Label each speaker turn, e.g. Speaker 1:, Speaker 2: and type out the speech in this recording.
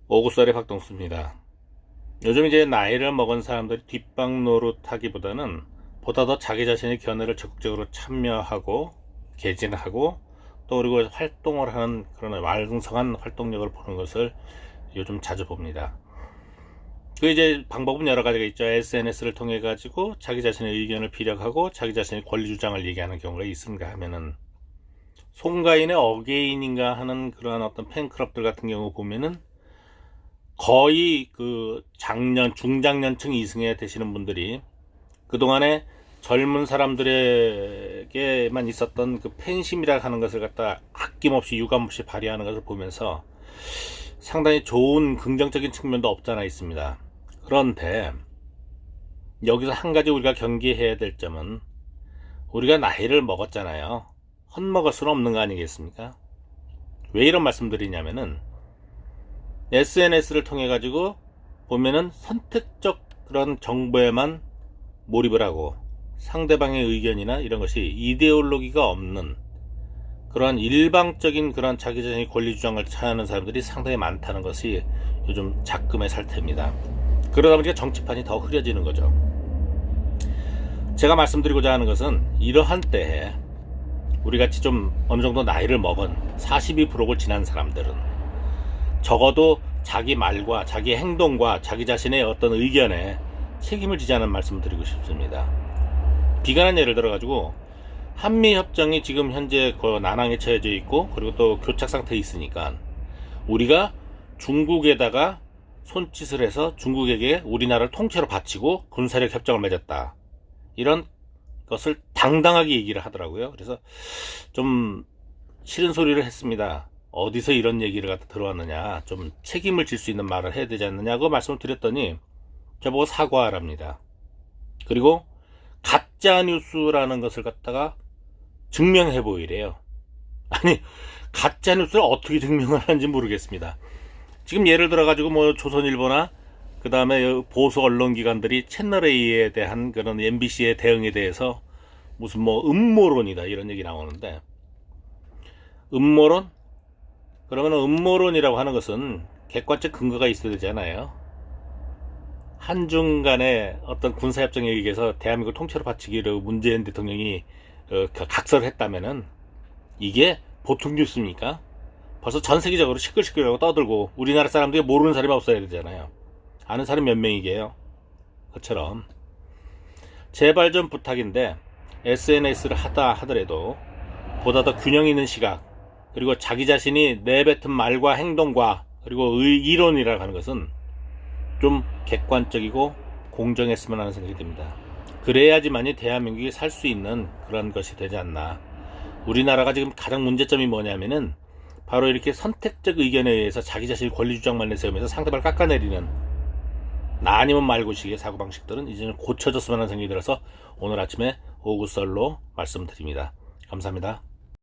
Speaker 1: 오구살의 박동수입니다. 요즘 이제 나이를 먹은 사람들이 뒷방 노릇하기보다는 보다 더 자기 자신의 견해를 적극적으로 참여하고 개진하고 또 그리고 활동을 하는 그런 왕성한 활동력을 보는 것을 요즘 자주 봅니다. 그 이제 방법은 여러 가지가 있죠. SNS를 통해 가지고 자기 자신의 의견을 피력하고 자기 자신의 권리 주장을 얘기하는 경우가 있습니까 하면은 송가인의 어게인인가 하는 그러한 어떤 팬클럽들 같은 경우 보면은 거의 그 중장년층 이승에 되시는 분들이 그동안에 젊은 사람들에게만 있었던 그 팬심이라 하는 것을 갖다 아낌없이 유감없이 발휘하는 것을 보면서 상당히 좋은 긍정적인 측면도 없잖아 있습니다. 그런데 여기서 한 가지 우리가 경계해야 될 점은 우리가 나이를 먹었잖아요. 헛먹을 수는 없는 거 아니겠습니까? 왜 이런 말씀드리냐면은 SNS를 통해 가지고 보면은 선택적 그런 정보에만 몰입을 하고 상대방의 의견이나 이런 것이 이데올로기가 없는 그러한 일방적인 그런 자기 자신의 권리 주장을 찾는 사람들이 상당히 많다는 것이 요즘 작금의 살태입니다. 그러다 보니까 정치판이 더 흐려지는 거죠. 제가 말씀드리고자 하는 것은 이러한 때에 우리같이 좀 어느 정도 나이를 먹은 42%를 지난 사람들은 적어도 자기 말과 자기 행동과 자기 자신의 어떤 의견에 책임을 지자는 말씀을 드리고 싶습니다. 비관한 예를 들어 가지고 한미협정이 지금 현재 그 난항에 처해져 있고 그리고 또 교착 상태에 있으니까 우리가 중국에다가 손짓을 해서 중국에게 우리나라를 통째로 바치고 군사력 협정을 맺었다, 이런 것을 당당하게 얘기를 하더라고요. 그래서 좀 싫은 소리를 했습니다. 어디서 이런 얘기를 갖다 들어왔느냐, 좀 책임을 질 수 있는 말을 해야 되지 않느냐고 말씀을 드렸더니 저보고 사과하랍니다. 그리고 가짜뉴스라는 것을 갖다가 증명해 보이래요. 아니, 가짜뉴스를 어떻게 증명을 하는지 모르겠습니다. 지금 예를 들어 가지고 뭐 조선일보나 그 다음에 보수 언론기관들이 채널A에 대한 그런 MBC의 대응에 대해서 무슨 뭐 음모론이다 이런 얘기 나오는데, 음모론? 그러면 음모론이라고 하는 것은 객관적 근거가 있어야 되잖아요. 한중 간의 어떤 군사협정에 의해서 대한민국을 통째로 바치기로 문재인 대통령이 각서를 했다면은 이게 보통 뉴스입니까? 벌써 전 세계적으로 시끌시끌하고 떠들고 우리나라 사람들이 모르는 사람이 없어야 되잖아요. 아는 사람 몇 명이게요. 그처럼 제발 좀 부탁인데 SNS를 하다 하더라도 보다 더 균형 있는 시각, 그리고 자기 자신이 내뱉은 말과 행동과 그리고 이론이라고 하는 것은 좀 객관적이고 공정했으면 하는 생각이 듭니다. 그래야지만이 대한민국이 살 수 있는 그런 것이 되지 않나. 우리나라가 지금 가장 문제점이 뭐냐면은 바로 이렇게 선택적 의견에 의해서 자기 자신의 권리 주장만 내세우면서 상대방을 깎아내리는 나 아니면 말고식의 사고방식들은 이제는 고쳐졌으면 하는 생각이 들어서 오늘 아침에 오구썰로 말씀드립니다. 감사합니다.